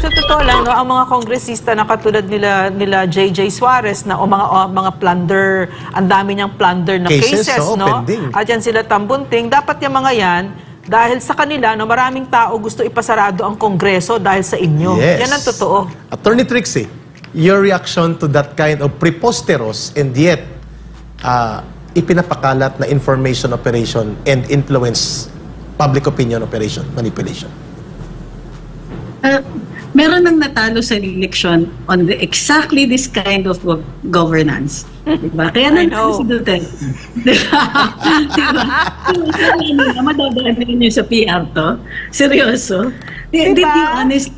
sa totoo lang, no, ang mga kongresista na katulad nila J.J. Suarez na o mga plunder, ang dami niyang plunder na cases, no? Pending. At yan sila Tambunting. Dapat yung mga yan, dahil sa kanila, no, maraming tao gusto ipasarado ang Kongreso dahil sa inyo. Yes. Yan ang totoo. Attorney Trixie, your reaction to that kind of preposterous and yet ipinapakalat na information operation and influence public opinion operation, manipulation? Meron nang natalo sa election on exactly this kind of governance. Diba? Kaya nanalo si Duterte. Diba? Madadaan nyo sa PR to. Seryoso. Diba? Be honest,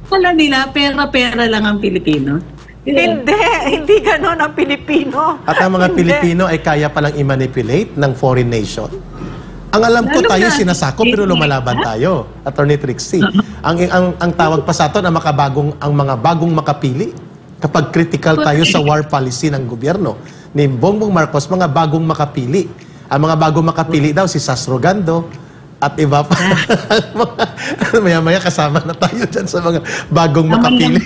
wala nila, pera-pera lang ang Pilipino. Diba? Hindi ganon ang Pilipino. At ang mga Pilipino ay kaya palang i-manipulate ng foreign nation. Ang alam ko, tayo sinasako pero lumalaban tayo, Attorney Trixie. Ang tawag pa sa ato na ang mga bagong makapili kapag critical tayo sa war policy ng gobyerno ni Bongbong Marcos, mga bagong makapili. Ang mga bagong makapili daw si Sas Rogando at iba pa. Maya-maya kasama na tayo dyan sa mga bagong makapili.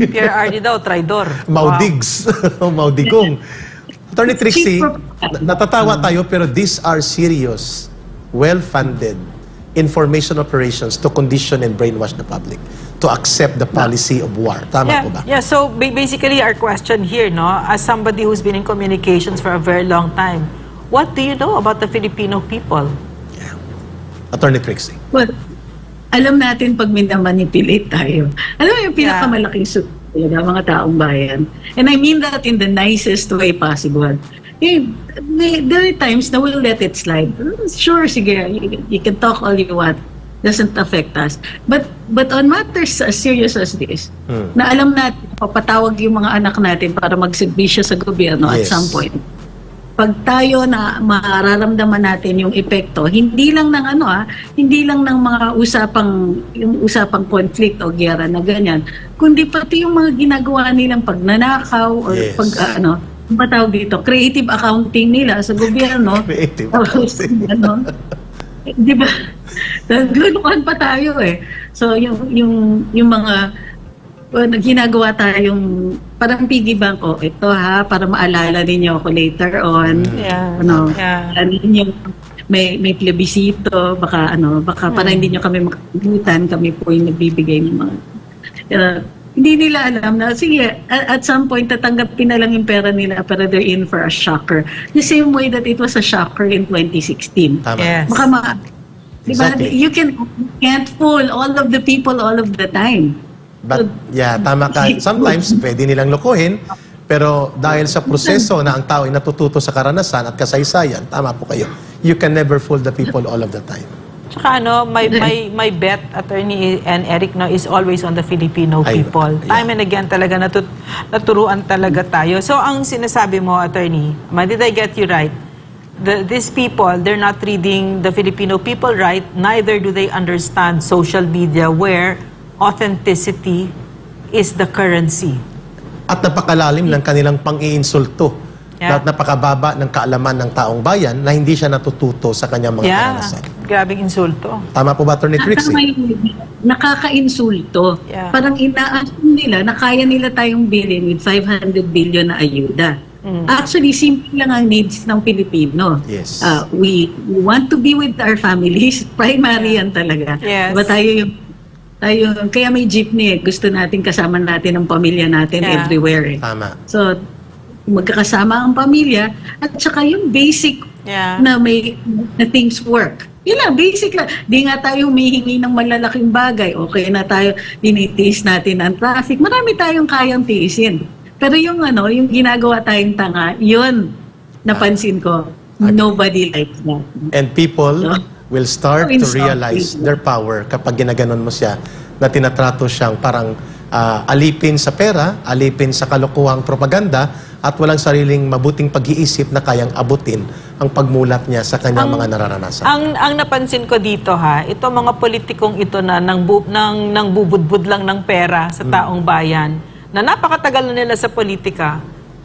Pierre Ardi daw, traidor. Maudigs. Maudigong. Attorney Trixie, natatawa tayo pero these are serious, well-funded information operations to condition and brainwash the public to accept the policy of war. Tama po ba? Yeah, so basically our question here, no, as somebody who's been in communications for a very long time, what do you know about the Filipino people? Yeah. Attorney Trixie. Well, alam natin pag minamanipulate tayo. Alam mo yung pinakamalaking talaga, mga taong bayan. And I mean that in the nicest way possible. There are times na we'll let it slide. Sure, sige, you can talk all you want. Doesn't affect us. But on matters as serious as this, na alam natin, papatawag yung mga anak natin para magserbisyo sa gobyerno at some point. Pag tayo na mararamdaman natin yung epekto, hindi lang ng hindi lang ng mga usapang conflict o giyera na ganyan, kundi pati yung mga ginagawa nilang pagnanakaw or patawag dito, creative accounting nila sa gobyerno. Creative accounting. Di ba? Naglulukan pa tayo eh. So, yung mga ginagawa tayong parang piggy bank, ito para maalala ninyo ako later on. May plebisito, baka para hindi nyo kami makalimutan, kami po yung nagbibigay ng mga hindi nila alam na, sige, at some point, tatanggapin na lang yung pera nila para they're in for a shocker. The same way that it was a shocker in 2016. Tama. Yes. Exactly. You can't fool all of the people all of the time. But, tama ka. Sometimes, pwede nilang lokohin, pero dahil sa proseso na ang tao ay natututo sa karanasan at kasaysayan, tama po kayo, you can never fool the people all of the time. Tsaka my bet, Attorney and Eric, is always on the Filipino people. Time and again talaga naturuan talaga tayo. So ang sinasabi mo, Attorney, did I get you right? These people, they're not reading the Filipino people right, neither do they understand social media where authenticity is the currency. At napakalalim ng kanilang pang-iinsulto. At napakababa ng kaalaman ng taong bayan na hindi siya natututo sa kanyang mga karanasan. Grabing insulto. Tama po ba, Attorney Trixie? Nakaka-insulto. Parang ina-assume nila na kaya nila tayong bilhin with 500 billion na ayuda. Actually, simple lang ang needs ng Pilipino. Yes. We want to be with our families. Primary yan talaga. Yes. Diba kaya may jeepney. Gusto natin kasama natin ang pamilya natin everywhere. Tama. So, magkakasama ang pamilya at saka yung basic na things work. Yun lang, basic lang. Di nga tayo humihingi ng malalaking bagay. Okay na tayo, tinitiis natin ang traffic. Marami tayong kayang tiisin. Pero yung ginagawa tayong tanga, yun, napansin ko, nobody likes that. And people will start to realize their power kapag ginaganon mo siya na tinatrato siyang parang alipin sa pera, alipin sa kalokohang propaganda, at walang sariling mabuting pag-iisip na kayang abutin ang pagmulat niya sa kanyang mga nararanasan. Ang napansin ko dito ito mga politikong ito na nang bubudbud lang ng pera sa taong bayan, na napakatagal na nila sa politika,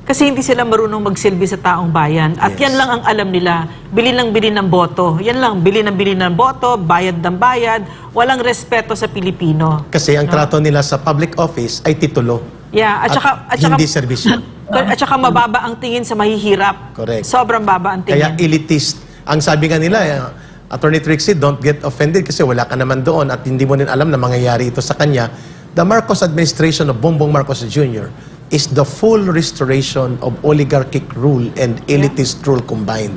Kasi hindi sila marunong magsilbi sa taong bayan. At Yes. yan lang ang alam nila. Bili ng boto. Yan lang, bili ng boto, bayad ng bayad. Walang respeto sa Pilipino. Kasi ang trato nila sa public office ay titulo. Yeah, at saka hindi serbisyo. at saka mababa ang tingin sa mahihirap. Correct. Sobrang baba ang Kaya tingin. elitist. Ang sabi nga nila, Attorney Trixie, don't get offended kasi wala ka naman doon at hindi mo rin alam na mangyayari ito sa kanya. The Marcos administration of Bongbong Marcos Jr. is the full restoration of oligarchic rule and elitist rule combined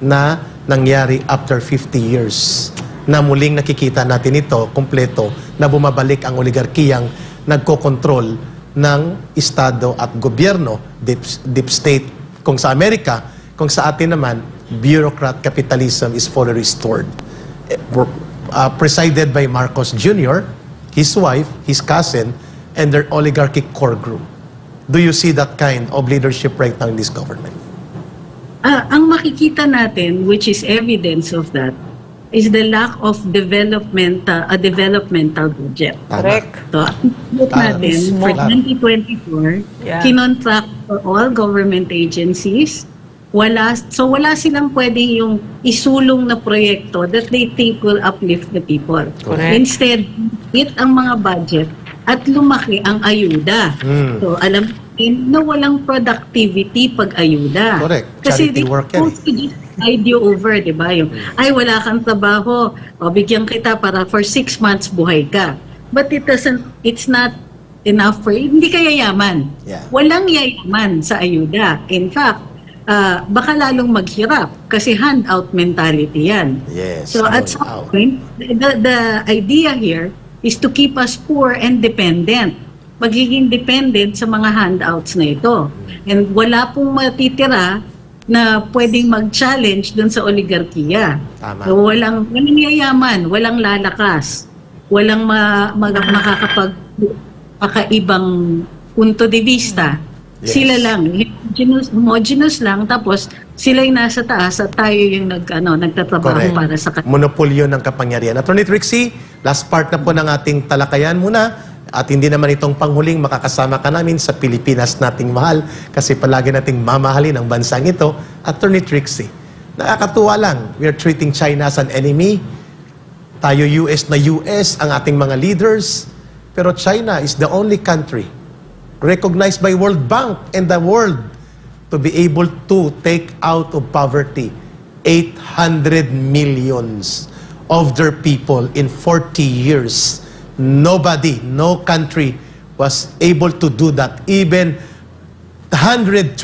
na nangyari after 50 years. Na muling nakikita natin ito, kompleto, na bumabalik ang oligarkiyang nagkokontrol ng Estado at gobyerno, deep state. Kung sa Amerika, kung sa atin naman, bureaucrat capitalism is fully restored. Presided by Marcos Jr., his wife, his cousin, and their oligarchic core group. Do you see that kind of leadership right now in this government? Ang makikita natin, which is evidence of that, is the lack of a developmental budget. Tama. Correct. So, look natin, for Claro. 2024, Yeah. kinontract for all government agencies. Wala silang pwedeng yung isulong na proyekto that they think will uplift the people. Correct. Instead, hit ang mga budget at lumaki ang ayuda. So, alam natin na walang productivity pag ayuda. Correct. Kasi Charity they work yan. supposed to just guide you over, di ba? Yung, ay, wala kang trabaho. O, bigyan kita para for 6 months buhay ka. But it's not enough for, hindi ka yayaman. Yeah. Walang yayaman sa ayuda. In fact, baka lalong maghirap kasi handout mentality yan. Yes. So at some point, the idea here is to keep us poor and dependent. Magiging dependent sa mga handouts na ito. And wala pong matitira na pwedeng mag-challenge dun sa oligarkiya. Tama. So walang yayaman, walang lalakas, walang makakaibang punto de vista. Yes. Sila lang, homogeneous lang, tapos sila yung nasa taas at tayo yung nagtatrabaho Correct. para sa kanila. Monopolyo ng kapangyarihan. Attorney Trixie, last part na po ng ating talakayan muna. At hindi naman itong panghuling makakasama ka namin sa Pilipinas nating mahal kasi palagi nating mamahalin ang bansang ito. Attorney Trixie, nakakatuwa lang. We are treating China as an enemy. Tayo US na US ang ating mga leaders. Pero China is the only country recognized by World Bank and the world to be able to take out of poverty 800 millions of their people in 40 years. Nobody, no country was able to do that. Even 120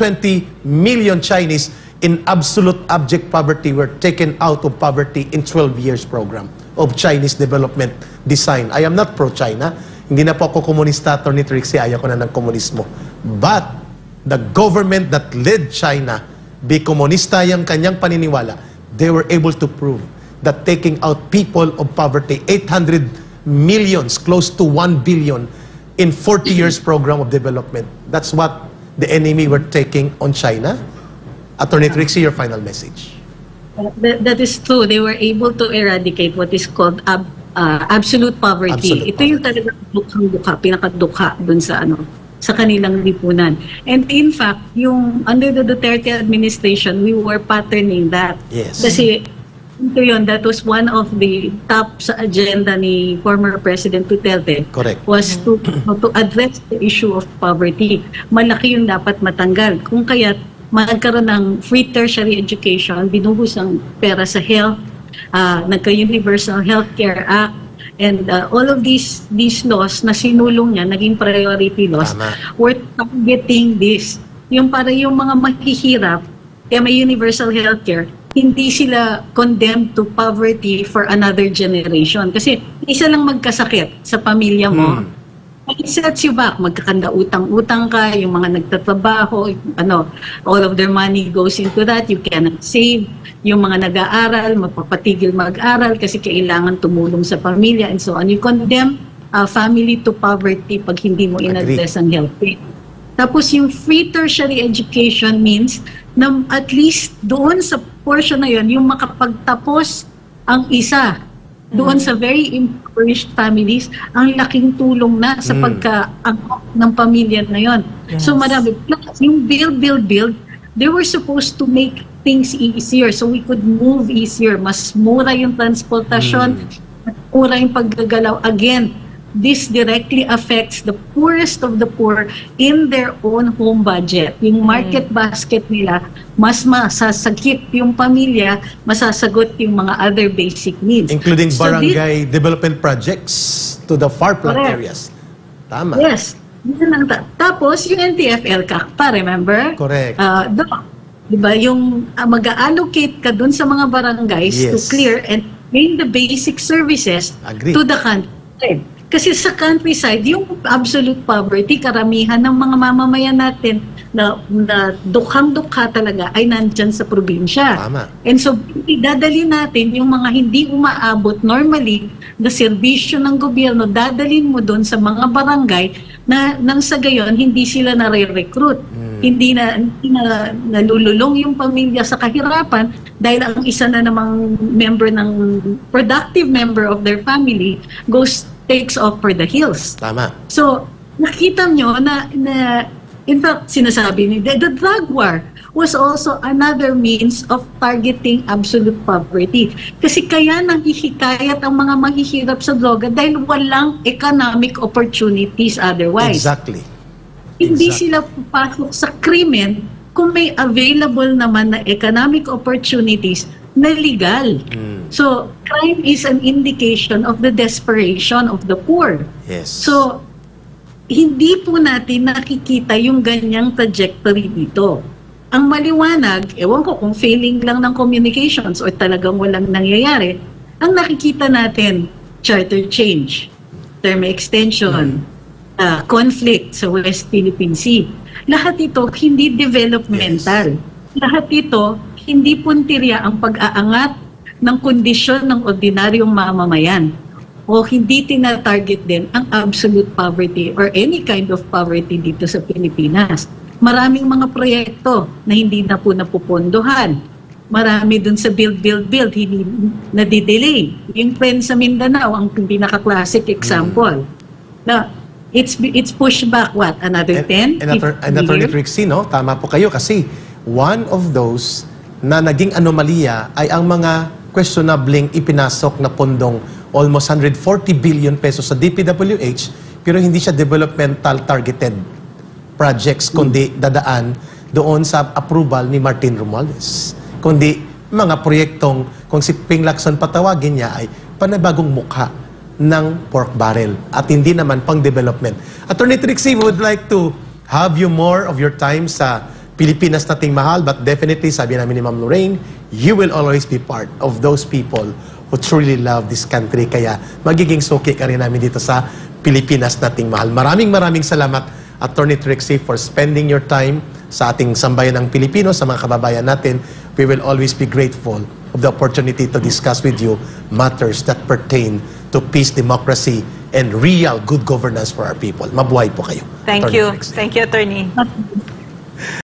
million Chinese in absolute abject poverty were taken out of poverty in 12 years program of Chinese development design. I am not pro-China. Hindi na po ako komunista, Attorney Trixie, ayaw ko na ng komunismo. But the government that led China, be komunista yung kanyang paniniwala, they were able to prove that taking out people of poverty, 800 millions, close to 1 billion, in 40 years program of development. That's what the enemy were taking on China. Attorney Trixie, your final message. That is true. They were able to eradicate what is called absolute poverty. Absolute Ito yung talagang dukhang-dukha, pinakadukha dun sa sa kanilang lipunan. And in fact, yung under the Duterte administration, we were patterning that. Yes. Kasi ito yun, that was one of the top sa agenda ni former President Duterte. Correct. Was to address the issue of poverty. Malaki yung dapat matanggal. Kung kaya't magkaroon ng free tertiary education, binuhos ang pera sa health, nagka-Universal Healthcare Act, and all of these laws na sinulong niya, naging priority laws, Tama. we're targeting this. Yung para yung mga mahihirap, kaya may universal healthcare, hindi sila condemned to poverty for another generation. Kasi isa lang magkasakit sa pamilya mo, it sets you back. Magkakanda utang-utang ka, yung mga nagtatrabaho, all of their money goes into that, you cannot save. Yung mga nag-aaral, mapapatigil mag-aral kasi kailangan tumulong sa pamilya and so on. You condemn a family to poverty pag hindi mo in-address ang healthcare. Tapos yung free tertiary education means na at least doon sa portion na yun, yung makapagtapos ang isa doon sa very impoverished families, ang laking tulong na sa pagka-angkop ng pamilya na yon. Yes. So marami. Plus, yung build, they were supposed to make things easier so we could move easier. Mas mura yung transportasyon, mas mura yung paggagalaw. Again, this directly affects the poorest of the poor in their own home budget. Yung market basket nila, mas masasagip yung pamilya, masasagot yung mga other basic needs. Including So barangay development projects to the far-flung Correct. areas. Tama. Yes. Yun ang tapos, yung NTFL pa, remember? Correct. Diba, yung mag-allocate ka dun sa mga barangays to Yes. clear and bring the basic services Agree. to the countryside. Kasi sa countryside, yung absolute poverty, karamihan ng mga mamamayan natin na dukhang-dukha talaga ay nandyan sa probinsya. Tama. And so, dadalhin natin yung mga hindi umaabot normally na serbisyo ng gobyerno, dadalhin mo doon sa mga barangay na nang sa gayon, hindi sila nare-recruit. Hindi na nalululong yung pamilya sa kahirapan dahil ang isa na namang productive member of their family takes off for the hills. Tama. So, nakita nyo na in fact, sinasabi ni the drug war was also another means of targeting absolute poverty. Kasi kaya nanghihikayat ang mga mahihirap sa droga dahil walang economic opportunities otherwise. Exactly. Hindi sila papasok sa krimen kung may available naman na economic opportunities na legal. So, crime is an indication of the desperation of the poor. Yes. So, hindi po natin nakikita yung ganyang trajectory dito. Ang maliwanag, ewan ko kung failing lang ng communications or talagang walang nangyayari, ang nakikita natin, charter change, term extension, conflict sa West Philippine Sea. Lahat ito hindi developmental. Lahat ito hindi puntirya ang pag-aangat ng kondisyon ng ordinaryong mamamayan o hindi tina-target din ang absolute poverty or any kind of poverty dito sa Pilipinas. Maraming mga proyekto na hindi na po napupondohan. Marami dun sa build, hindi nadidelay. Yung trend sa Mindanao, ang pinaka-classic example. Na it's pushed back, another 10? And Attorney Trixie, no? Tama po kayo kasi one of those na naging anomalya ay ang mga questionabling ipinasok na pondong almost 140 billion pesos sa DPWH pero hindi siya developmental targeted projects kundi dadaan doon sa approval ni Martin Romualdez. Kundi mga proyektong kung si Ping Lacson patawagin niya ay panibagong mukha ng pork barrel at hindi naman pang development. Attorney Trixie, we would like to have you more of your time sa Pilipinas nating mahal, but definitely, sabi namin ni Ma'am Lorraine, you will always be part of those people who truly love this country. Kaya magiging suki ka rin namin dito sa Pilipinas nating mahal. Maraming salamat, Attorney Trixie, for spending your time sa ating sambayan ng Pilipino, sa mga kababayan natin. We will always be grateful of the opportunity to discuss with you matters that pertain to peace, democracy, and real good governance for our people. Mabuhay po kayo. Thank Attorney you. Trixie. Thank you, Attorney.